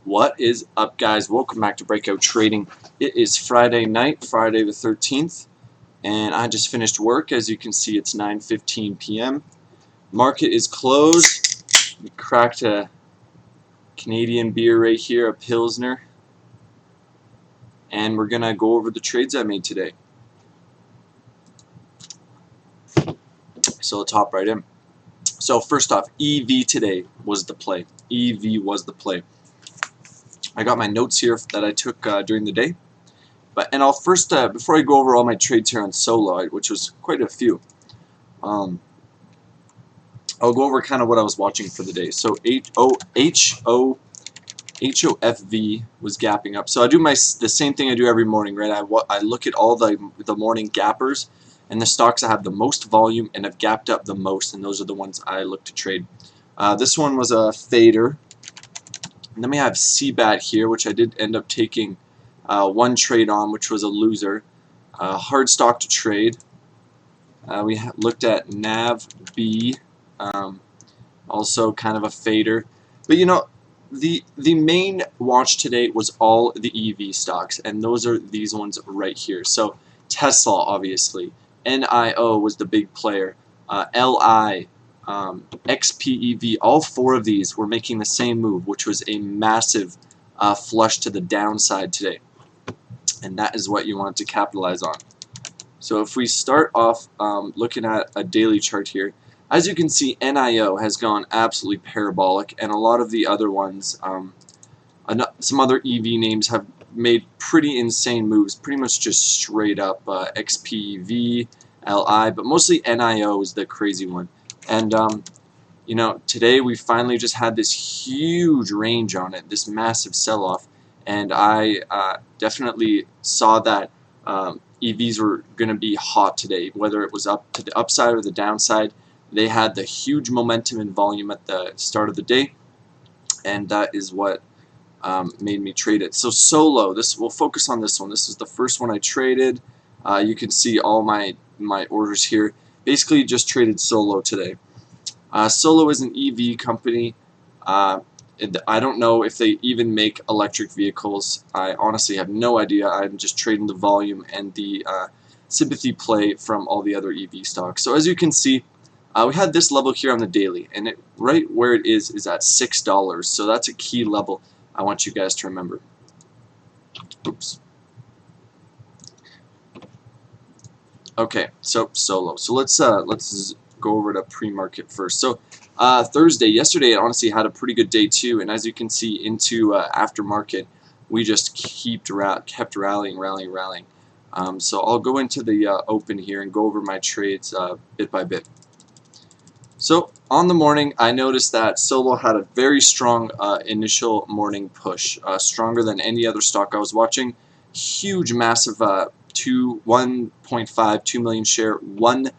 What is up, guys? Welcome back to Breakout Trading. It is Friday night, Friday the 13th, and I just finished work. As you can see, it's 9:15 p.m. Market is closed. We cracked a Canadian beer right here, a Pilsner, and we're going to go over the trades I made today. So let's hop right in. So first off, EV today was the play. EV was the play. I got my notes here that I took during the day. And I'll first, before I go over all my trades here on Solo, which was quite a few, I'll go over kind of what I was watching for the day. So HOFV was gapping up. So I do the same thing I do every morning, right? I look at all the morning gappers and the stocks that have the most volume and have gapped up the most, and those are the ones I look to trade. This one was a fader. And then we have CBAT here, which I did end up taking one trade on, which was a loser. Hard stock to trade. We looked at NAVB, also kind of a fader. But you know, the main watch today was all the EV stocks, and those are these ones right here. So Tesla, obviously. NIO was the big player. LI. XPEV, all four of these were making the same move, which was a massive flush to the downside today. And that is what you want to capitalize on. So if we start off looking at a daily chart here, as you can see, NIO has gone absolutely parabolic, and a lot of the other ones, some other EV names have made pretty insane moves, pretty much just straight up XPEV, LI, but mostly NIO is the crazy one. And, you know, today we finally just had this huge range on it, this massive sell-off. And I definitely saw that EVs were going to be hot today, whether it was up to the upside or the downside. They had the huge momentum and volume at the start of the day, and that is what made me trade it. So Solo, we'll focus on this one. This is the first one I traded. You can see all my orders here. Basically just traded Solo today. Solo is an EV company. I don't know if they even make electric vehicles. I honestly have no idea. I'm just trading the volume and the sympathy play from all the other EV stocks. So as you can see, we had this level here on the daily, and right where it is at $6. So that's a key level I want you guys to remember. Oops. Okay, so Solo. So let's go over to pre-market first. So yesterday, it honestly had a pretty good day too, and as you can see into aftermarket, we just kept rallying. So I'll go into the open here and go over my trades bit by bit. So on the morning, I noticed that Solo had a very strong initial morning push, stronger than any other stock I was watching. Huge, massive 2 million share, 1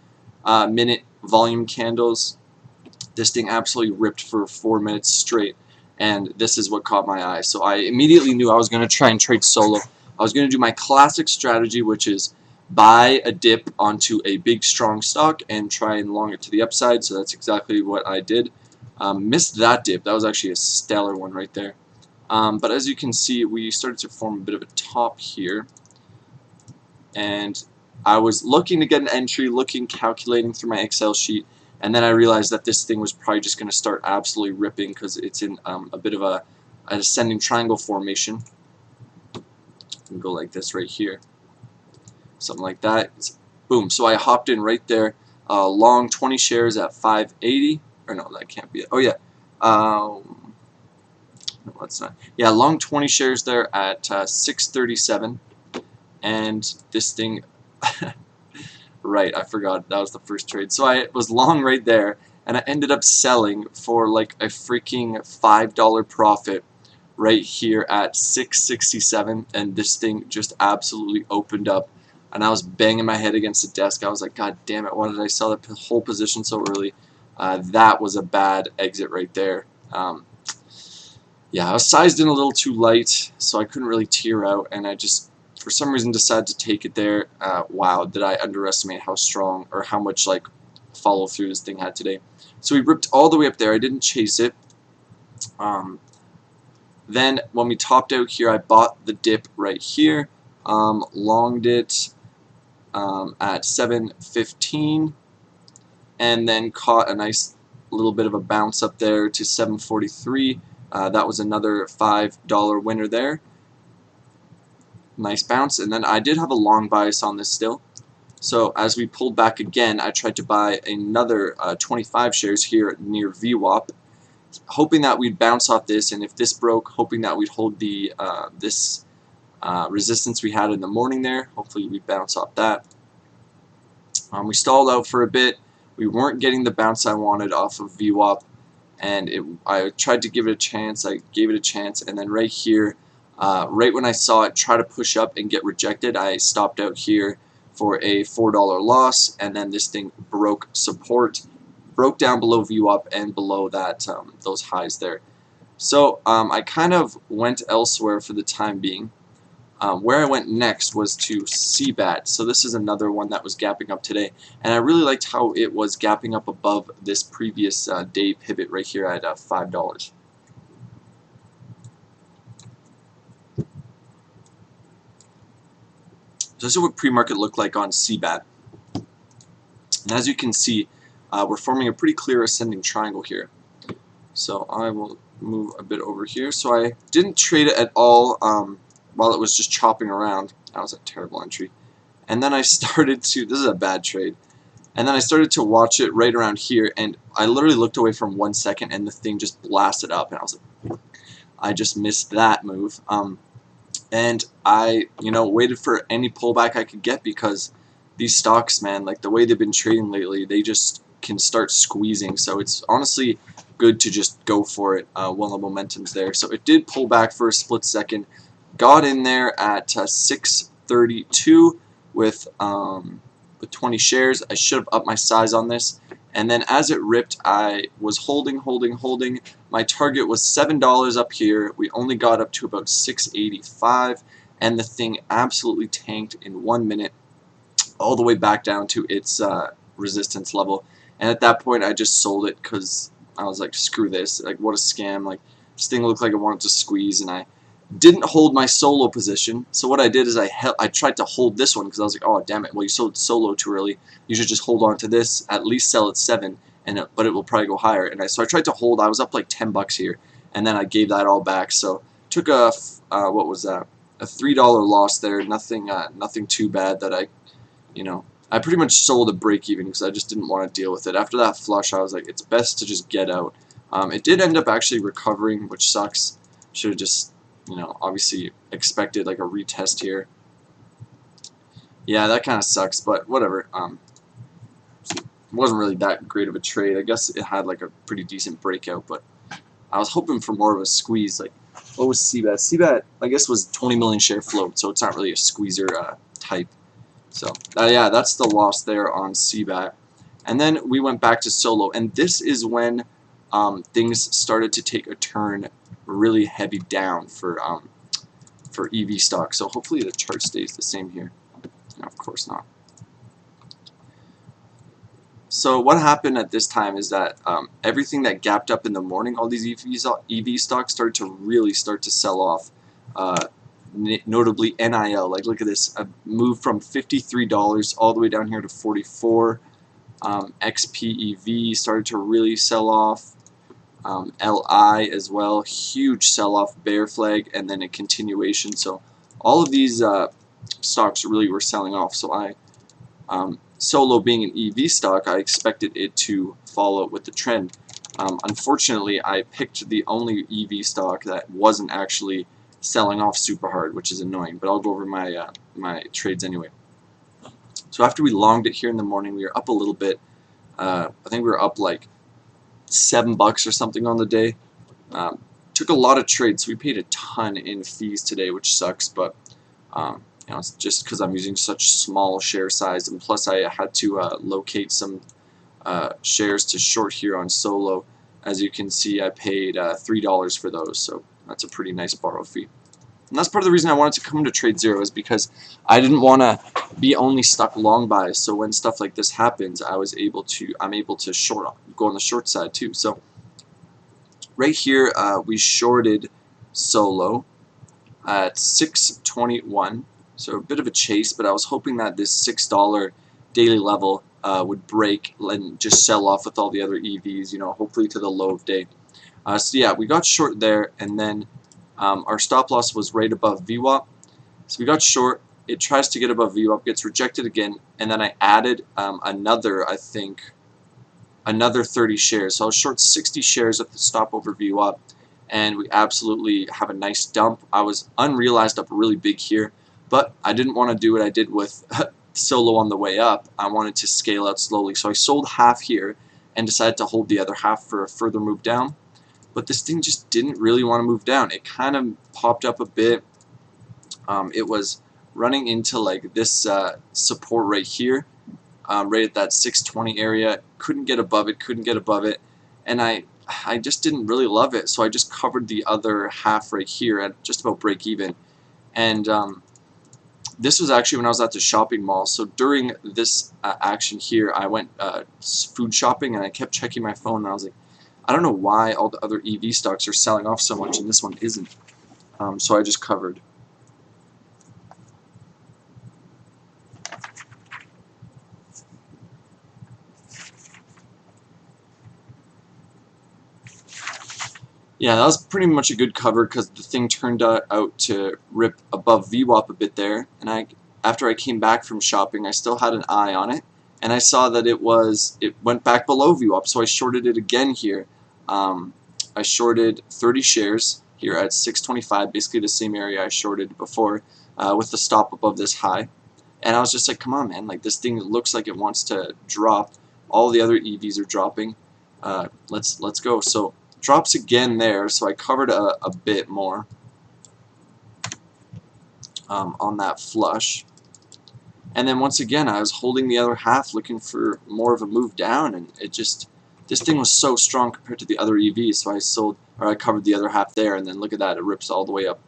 minute volume candles. This thing absolutely ripped for 4 minutes straight, and this is what caught my eye. So I immediately knew I was going to try and trade Solo. I was going to do my classic strategy, which is buy a dip onto a big strong stock and try and long it to the upside. So that's exactly what I did. Missed that dip. That was actually a stellar one right there. But as you can see, we started to form a bit of a top here, and I was looking to get an entry, calculating through my Excel sheet, and then I realized that this thing was probably just going to start absolutely ripping because it's in a bit of an ascending triangle formation. Can go like this right here, something like that. Boom. So I hopped in right there, long 20 shares at 580. Or no, that can't be it. Oh yeah. No, that's not. Yeah, long 20 shares there at 637. And this thing, right, I forgot, that was the first trade. So I was long right there, and I ended up selling for like a freaking $5 profit right here at 667, and this thing just absolutely opened up, and I was banging my head against the desk. I was like, God damn it, why did I sell the whole position so early? That was a bad exit right there. Yeah, I was sized in a little too light, so I couldn't really tear out, and I just, for some reason, decided to take it there. Wow, did I underestimate how strong or how much like follow through this thing had today. So we ripped all the way up there. I didn't chase it. Then when we topped out here, I bought the dip right here, longed it at 7.15, and then caught a nice little bit of a bounce up there to 7.43. That was another $5 winner there. Nice bounce, and then I did have a long bias on this still. So as we pulled back again, I tried to buy another 25 shares here near VWAP, hoping that we'd bounce off this, and if this broke, hoping that we'd hold the this resistance we had in the morning there. Hopefully we'd bounce off that. We stalled out for a bit. We weren't getting the bounce I wanted off of VWAP, and I tried to give it a chance. I gave it a chance, and then right here, right when I saw it try to push up and get rejected, I stopped out here for a $4 loss, and then this thing broke support, broke down below VWAP and below that those highs there. So I kind of went elsewhere for the time being. Where I went next was to CBAT. So this is another one that was gapping up today, and I really liked how it was gapping up above this previous day pivot right here at $5. So this is what pre-market looked like on CBAT. And as you can see, we're forming a pretty clear ascending triangle here. So I will move a bit over here. So I didn't trade it at all while it was just chopping around. That was a terrible entry. And then I started to, this is a bad trade, and then I started to watch it right around here, and I literally looked away from 1 second and the thing just blasted up, and I was like, I just missed that move. And I, waited for any pullback I could get, because these stocks, man, like the way they've been trading lately, they just can start squeezing. So it's honestly good to just go for it while the momentum's there. So it did pull back for a split second, got in there at 6.32 with 20 shares. I should have upped my size on this. And then as it ripped, I was holding. My target was $7 up here. We only got up to about 6.85, and the thing absolutely tanked in 1 minute, all the way back down to its resistance level. And at that point, I just sold it, because I was like, screw this. Like, what a scam. Like, this thing looked like it wanted to squeeze, and I didn't hold my solo position. So what I did is I tried to hold this one, because I was like, oh damn it, well you sold solo too early, you should just hold on to this, at least sell at 7, but it will probably go higher. And so I tried to hold. I was up like $10 here, and then I gave that all back. So took a what was that, a $3 loss there. Nothing too bad. That I pretty much sold a break even, because I just didn't want to deal with it. After that flush, I was like, it's best to just get out. It did end up actually recovering, which sucks. Should have just obviously expected like a retest here. Yeah, that kind of sucks, but whatever. It wasn't really that great of a trade. I guess it had like a pretty decent breakout, but I was hoping for more of a squeeze. Like, what was CBAT? CBAT, I guess, was 20 million share float, so it's not really a squeezer type. So yeah, that's the loss there on CBAT. And then we went back to solo, and this is when things started to take a turn really heavy down for EV stock. So hopefully the chart stays the same here. No, of course not. So what happened at this time is that everything that gapped up in the morning, all these EV stocks started to really sell off. Notably NIL. Like, look at this. I moved from $53 all the way down here to 44. XPEV started to really sell off. LI as well, huge sell-off, bear flag, and then a continuation. So all of these stocks really were selling off. So Solo being an EV stock, I expected it to follow with the trend. Unfortunately, I picked the only EV stock that wasn't actually selling off super hard, which is annoying. But I'll go over my my trades anyway. So after we longed it here in the morning, we were up a little bit. I think we were up like $7 or something on the day. Took a lot of trades, so we paid a ton in fees today, which sucks, but it's just because I'm using such small share size, and plus I had to locate some shares to short here on solo. As you can see, I paid $3 for those, so that's a pretty nice borrow fee. And that's part of the reason I wanted to come to TradeZero, is because I didn't want to be only stuck long buys. So when stuff like this happens, I'm able to go on the short side too. So right here, we shorted solo at 621. So a bit of a chase, but I was hoping that this $6 daily level would break and just sell off with all the other EVs, you know, hopefully to the low of day. So yeah, we got short there, and then our stop loss was right above VWAP. So we got short. It tries to get above VWAP, gets rejected again, and then I added another 30 shares. So I was short 60 shares at the stop over VWAP, and we absolutely have a nice dump. I was unrealized up really big here, but I didn't want to do what I did with solo on the way up. I wanted to scale out slowly, so I sold half here and decided to hold the other half for a further move down. But this thing just didn't really want to move down. It kind of popped up a bit. It was running into like this support right here, right at that 620 area. Couldn't get above it, and I just didn't really love it, so I just covered the other half right here at just about break even. And this was actually when I was at the shopping mall. So during this action here, I went food shopping, and I kept checking my phone, and I was like, I don't know why all the other EV stocks are selling off so much and this one isn't. So I just covered. Yeah, that was pretty much a good cover because the thing turned out to rip above VWAP a bit there, and after I came back from shopping, I still had an eye on it, and I saw that it went back below VWAP, so I shorted it again here. I shorted 30 shares here at 625, basically the same area I shorted before, with the stop above this high, and I was just like, come on, man, like this thing looks like it wants to drop. All the other EVs are dropping. Let's go. So drops again there, so I covered a bit more on that flush. And then once again, I was holding the other half looking for more of a move down, and this thing was so strong compared to the other EVs, so I covered the other half there, and then look at that, it rips all the way up,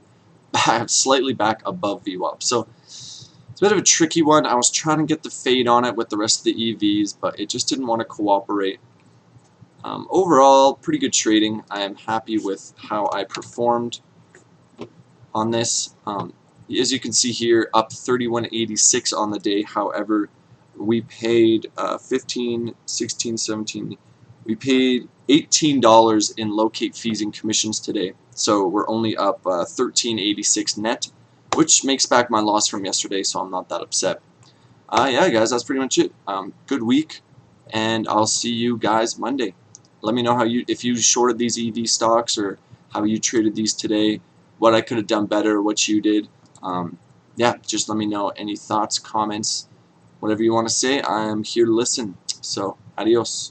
slightly back above VWAP. So it's a bit of a tricky one. I was trying to get the fade on it with the rest of the EVs, but it just didn't want to cooperate. Overall, pretty good trading. I am happy with how I performed on this. As you can see here, up 31.86 on the day. However, we paid 15, 16, 17. We paid $18 in locate fees and commissions today. So we're only up 13.86 net, which makes back my loss from yesterday, so I'm not that upset. Yeah, guys, that's pretty much it. Good week, and I'll see you guys Monday. Let me know if you shorted these EV stocks or how you traded these today, what I could have done better, what you did. Yeah, just let me know any thoughts, comments, whatever you want to say. I am here to listen. So, adios.